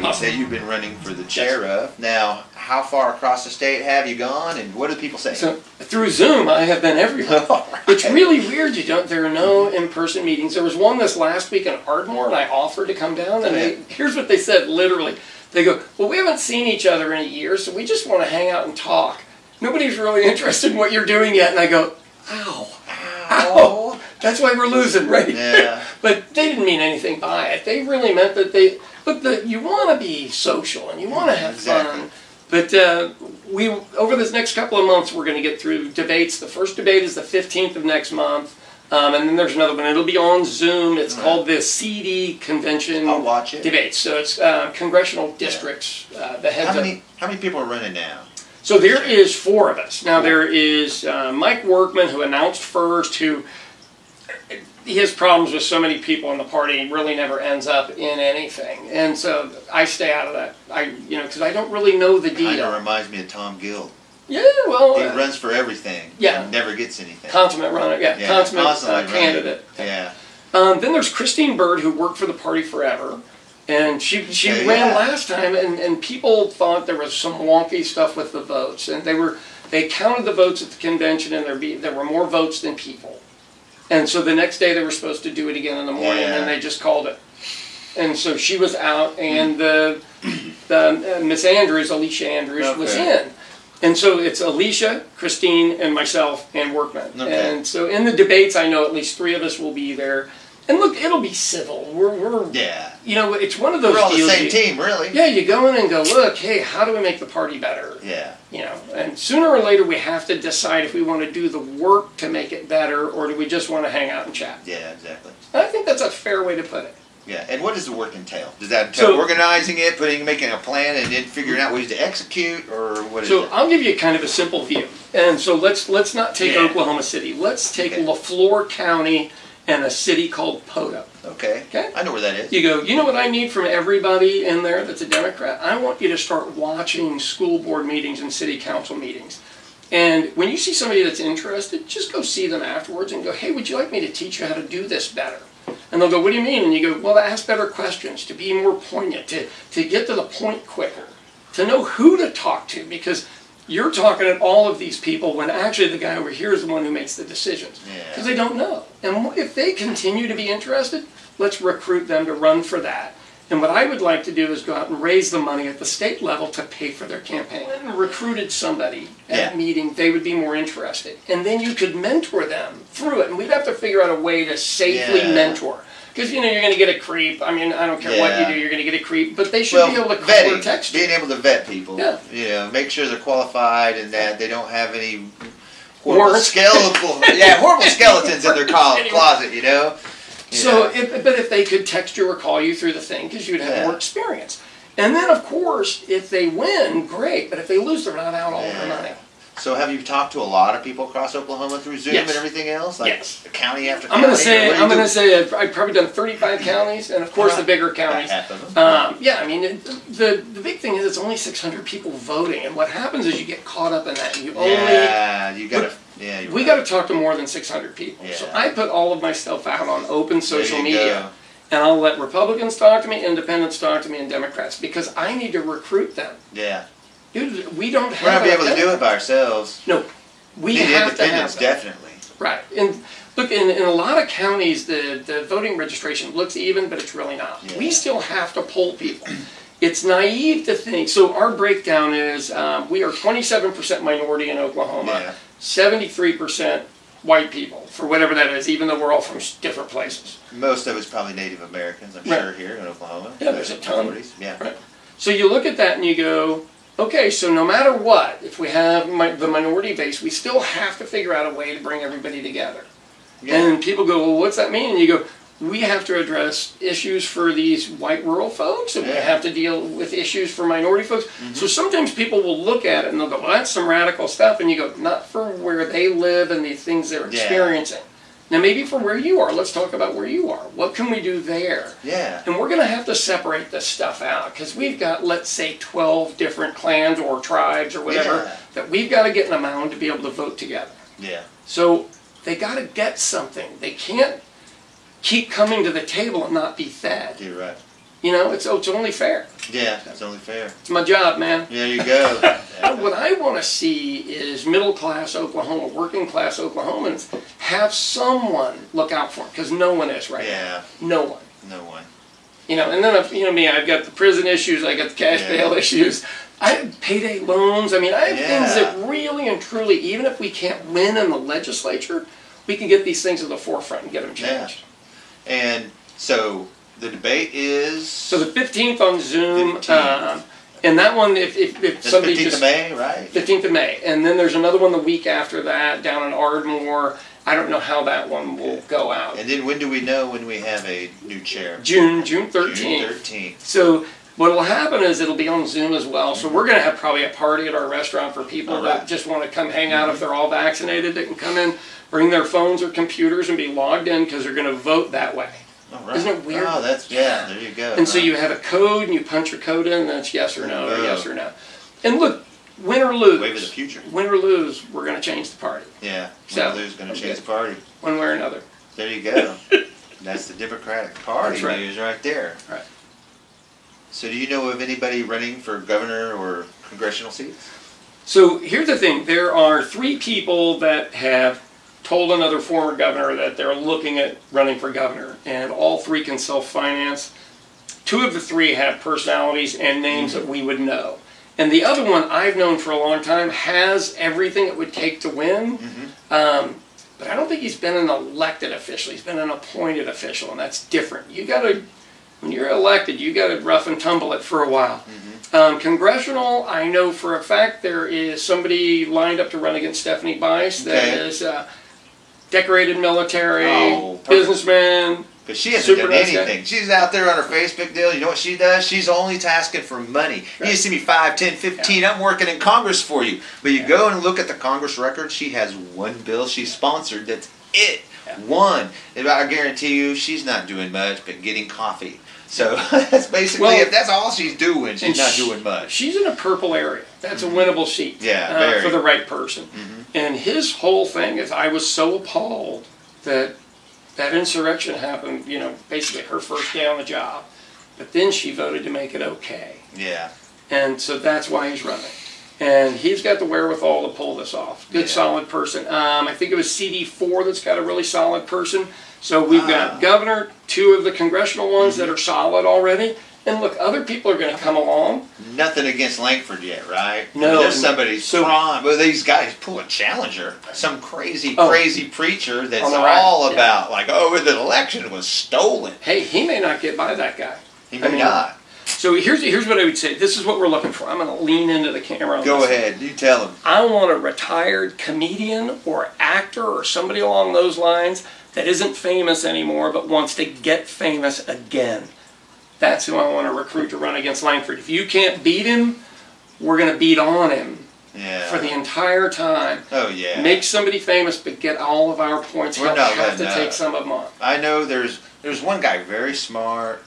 party that you've been running for the chair of. Now, how far across the state have you gone, and what do people say? So through Zoom, I have been everywhere. Right. It's really weird. There are no in-person meetings. There was one this last week in Ardmore, and I offered to come down. And here's what they said, literally. They go, well, we haven't seen each other in a year, so we just want to hang out and talk. Nobody's really interested in what you're doing yet. And I go, ow. That's why we're losing, right? Yeah. But they didn't mean anything by it. They really meant that you want to be social and you want to have fun. But over this next couple of months, we're going to get through debates. The first debate is the 15th of next month. And then there's another one. It'll be on Zoom. It's called the CD Convention I'll watch it. Debates. So it's congressional districts. The heads How many people are running now? So there is 4 of us. Now there is Mike Workman, who announced first, who he has problems with so many people in the party, he really never ends up in anything. And so I stay out of that. Because I don't really know the deal. Kind of reminds me of Tom Gill. Yeah, well... He runs for everything. Yeah. And never gets anything. Consummate runner, consummate candidate. Yeah. Then there's Christine Bird, who worked for the party forever. And she ran last time, and people thought there was some wonky stuff with the votes. And they counted the votes at the convention, and there were more votes than people. And so the next day they were supposed to do it again in the morning, and they just called it. And so she was out, and the Miss Andrews, Alicia Andrews, was in. And so it's Alicia, Christine, and myself, and Workman. Okay. And so in the debates, I know at least 3 of us will be there. And look, it'll be civil. We're it's one of those deals. We're all deals. the same team, really. Yeah, you go in and go, look, hey, how do we make the party better? Yeah. And sooner or later we have to decide if we want to do the work to make it better, or do we just want to hang out and chat? Yeah, exactly. And I think that's a fair way to put it. Yeah, and what does the work entail? Does that entail organizing it, making a plan, and then figuring out ways to execute, or what is it? So I'll give you kind of a simple view. And so let's not take Oklahoma City. Let's take LaFleur County and a city called Poto. Okay. I know where that is. You go, you know what I need from everybody in there that's a Democrat? I want you to start watching school board meetings and city council meetings. And when you see somebody that's interested, just go see them afterwards and go, hey, would you like me to teach you how to do this better? And they'll go, what do you mean? And you go, well, to ask better questions, to be more poignant, to get to the point quicker, to know who to talk to, because you're talking at all of these people when actually the guy over here is the one who makes the decisions. Because they don't know. And if they continue to be interested, let's recruit them to run for that. And what I would like to do is go out and raise the money at the state level to pay for their campaign. And recruited somebody at a meeting, they would be more interested. And then you could mentor them through it. And we'd have to figure out a way to safely mentor. Because, you're going to get a creep. I mean, I don't care what you do, you're going to get a creep. But they should be able to call or text you. Being able to vet people. Yeah. Make sure they're qualified and that they don't have any horrible skeletons in their closet, So, but if they could text you or call you through the thing, because you'd have more experience. And then, of course, if they win, great. But if they lose, they're not out all their money. So have you talked to a lot of people across Oklahoma through Zoom and everything else? Like county after county? I'm going to say I've probably done 35 counties, and of course the bigger counties. I mean, the big thing is it's only 600 people voting, and what happens is you get caught up in that. And we got to talk to more than 600 people. So I put all of my stuff out on open social media. And I'll let Republicans talk to me, Independents talk to me, and Democrats, because I need to recruit them. Yeah. Dude, we don't have... We're not going to be able to do it by ourselves. No. We have to have that. Definitely. Right. And look, in a lot of counties, the voting registration looks even, but it's really not. Yeah. We still have to poll people. It's naive to think... So our breakdown is we are 27% minority in Oklahoma, 73% white people, for whatever that is, even though we're all from different places. Most of it's probably Native Americans, I'm sure, here in Oklahoma. Yeah, there's a ton. Yeah. Right. So you look at that and you go... Okay, so no matter what, if we have the minority base, we still have to figure out a way to bring everybody together. Yeah. And people go, well, what's that mean? And you go, we have to address issues for these white rural folks, and we have to deal with issues for minority folks. So sometimes people will look at it and they'll go, well, that's some radical stuff. And you go, not for where they live and the things they're experiencing. Now, maybe for where you are, let's talk about where you are. What can we do there? Yeah. And we're going to have to separate this stuff out, because we've got, let's say, 12 different clans or tribes or whatever that we've got to get in a mound to be able to vote together. Yeah. So they got to get something. They can't keep coming to the table and not be fed. You're right. You know, it's only fair. Yeah, it's only fair. It's my job, man. There you go. What I want to see is middle-class Oklahoma, working-class Oklahomans have someone look out for them, because no one is right now. No one. No one. You know, and then, you know me, I've got the prison issues, I got the cash bail issues, I have payday loans. I mean, I have things that really and truly, even if we can't win in the legislature, we can get these things to the forefront and get them changed. Yeah. And so the debate is? So the 15th on Zoom, 15th. And that one, if somebody 15th of May, right? 15th of May. And then there's another one the week after that down in Ardmore. I don't know how that one will go out. And then when do we know when we have a new chair? June 13th. June 13th. So what will happen is it'll be on Zoom as well. So we're going to have probably a party at our restaurant for people that just want to come hang out. If they're all vaccinated, they can come in, bring their phones or computers and be logged in because they're going to vote that way. All right. Isn't it weird? Oh, that's, there you go. And so you have a code and you punch your code in and that's yes or no or yes or no. And look, win or lose. Wave of the future. Win or lose, we're going to change the party. Yeah, win or lose, going to change the party. One way or another. There you go. That's the Democratic Party news right there. Right. So do you know of anybody running for governor or congressional seats? So here's the thing. There are 3 people that have told another former governor that they're looking at running for governor, and all 3 can self-finance. 2 of the 3 have personalities and names that we would know. And the other one I've known for a long time has everything it would take to win, but I don't think he's been an elected official. He's been an appointed official, and that's different. You got to, when you're elected, you got to rough and tumble it for a while. Congressional, I know for a fact there is somebody lined up to run against Stephanie Bice that is decorated military, businessman. Because she hasn't done anything. She's out there on her Facebook deal. You know what she does? She's only tasking for money. You see me 5, 10, 15. I'm working in Congress for you. But you go and look at the Congress record. She has 1 bill she sponsored. That's it. 1. And I guarantee you she's not doing much but getting coffee. So that's basically if that's all she's doing. She's not doing much. She's in a purple area. That's a winnable seat for the right person. And his whole thing is, I was so appalled that that insurrection happened, you know, basically her first day on the job. But then she voted to make it okay. Yeah. And so that's why he's running. And he's got the wherewithal to pull this off. Good, solid person. I think it was CD4 that's got a really solid person. So we've got governor, 2 of the congressional ones that are solid already. And look, other people are going to come along. Nothing against Langford yet, right? No. There's somebody strong. Well, these guys pull a challenger. Some crazy preacher that's all about, like, the election was stolen. Hey, he may not get by that guy. He may not. So here's what I would say. This is what we're looking for. I'm going to lean into the camera. Go ahead. You tell him. I want a retired comedian or actor or somebody along those lines that isn't famous anymore but wants to get famous again. That's who I want to recruit to run against Langford. If you can't beat him, we're going to beat on him for the entire time. Oh, yeah. Make somebody famous, but get all of our points. We'll have to take some of them on. I know there's one guy, very smart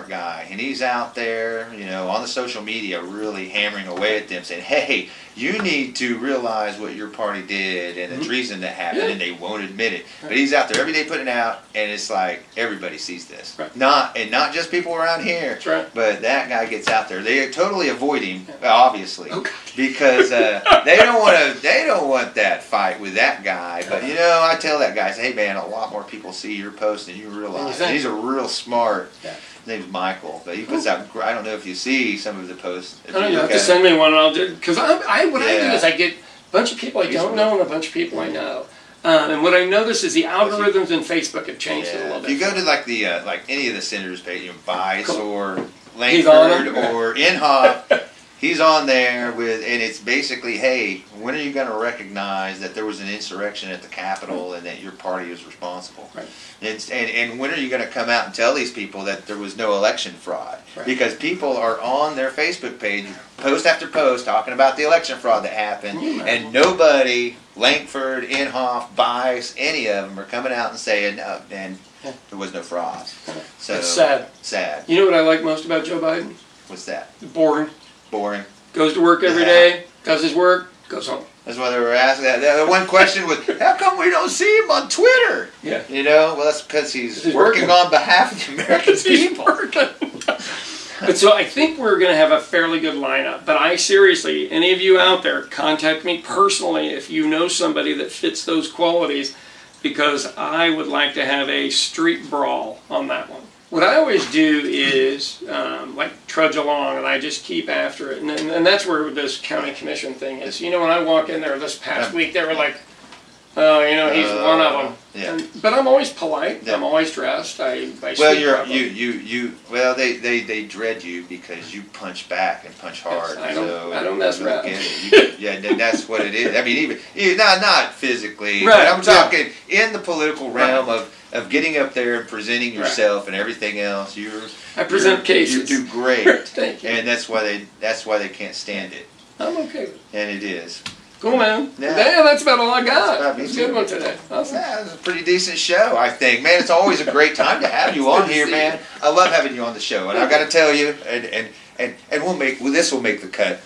guy, and he's out there, you know, on the social media really hammering away at them, saying, hey, you need to realize what your party did and the treason that happened, and they won't admit it. But he's out there every day putting it out, and it's like everybody sees this. Not just people around here, but that guy gets out there. They totally avoid him, obviously, because they don't want that fight with that guy. But you know, I tell that guy, I say, hey man, a lot more people see your post than you realize. And he's a real smart. His name's Michael, but he puts out. I don't know if you see some of the posts. I don't know. You have to send me one, and I'll do. Because what I do is I get a bunch of people I don't know and a bunch of people I know. And what I notice is the algorithms in Facebook have changed it a little bit. If you go to like the like any of the senators' page, you know, Bice or Langford or Inhofe, he's on there with, and it's basically, hey, when are you going to recognize that there was an insurrection at the Capitol and that your party is responsible? And when are you going to come out and tell these people that there was no election fraud? Because people are on their Facebook page, post after post, talking about the election fraud that happened, and nobody, Langford, Inhofe, Bice, any of them are coming out and saying, man, there was no fraud. So it's sad. Sad. You know what I like most about Joe Biden? What's that? Boring. Boring. Goes to work every day, does his work, goes home. That's why they were asking that. The one question was, how come we don't see him on Twitter? You know, well, that's because he's working on behalf of the American people. But so I think we're going to have a fairly good lineup. But I seriously, any of you out there, contact me personally if you know somebody that fits those qualities, because I would like to have a street brawl on that one. What I always do is like trudge along, and I just keep after it, and that's where this county commission thing is. You know, when I walk in there this past week, they were like, "Oh, you know, he's one of them." Yeah. But I'm always polite. Yeah. I'm always dressed. I Well, speak well, they dread you because you punch back and punch hard. Yes, so I don't mess around. Yeah, and that's what it is. I mean, even not physically, Right, but I'm yeah. talking in the political realm of getting up there and presenting yourself and everything else. I present cases. You do great. Thank you. And that's why they can't stand it. I'm okay with it. And it is. Cool, man. Yeah. Damn, that's about all I got. That's It's a good one today. Awesome. Yeah, it was a pretty decent show, I think. Man, it's always a great time to have you on here, man. I love having you on the show, and I've got to tell you, and this will make the cut.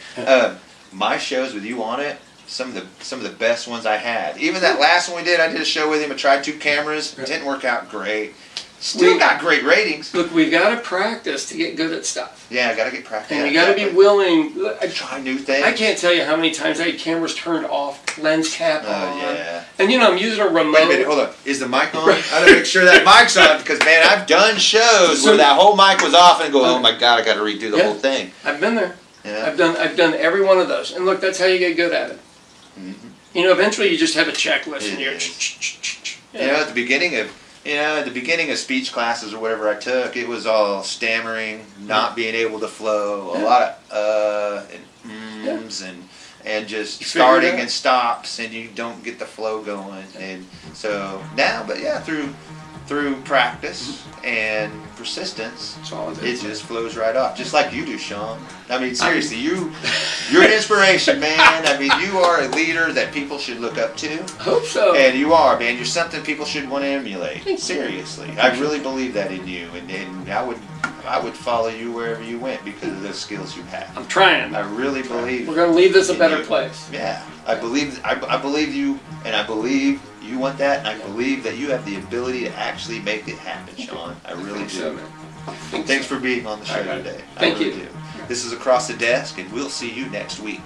My shows with you on it, some of the best ones I had. Even that last one we did, I did a show with him. I tried 2 cameras. It didn't work out great. Still got great ratings. Look, we've got to practice to get good at stuff. Yeah, I got to get practice. And you got to be willing. Try new things. I can't tell you how many times I had cameras turned off, lens cap on. Yeah. And you know, I'm using a remote. Wait a minute, hold on. Is the mic on? I gotta make sure that mic's on, because man, I've done shows where that whole mic was off and go, oh my god, I got to redo the whole thing. I've been there. Yeah. I've done every one of those. And look, that's how you get good at it. Mm-hmm. You know, eventually you just have a checklist, and you're. You know, at the beginning of speech classes or whatever I took, it was all stammering, not being able to flow, a lot of and ums and just starting and stops, and you don't get the flow going. And so now, but yeah, through practice and persistence, it just flows right off, just like you do, Sean. I mean, seriously, you're an inspiration, man. I mean, you are a leader that people should look up to. I hope so. And you are, man. You're something people should want to emulate. Seriously, I really believe that in you, and I would follow you wherever you went because of those skills you have. I'm trying. I really believe. We're going to leave this a better place. Yeah, I believe you, and I believe you want that, and I believe that you have the ability to actually make it happen, Sean. I really do. So, man. Thanks for being on the show today. Thank I really you. do. This is Across the Desk, and we'll see you next week.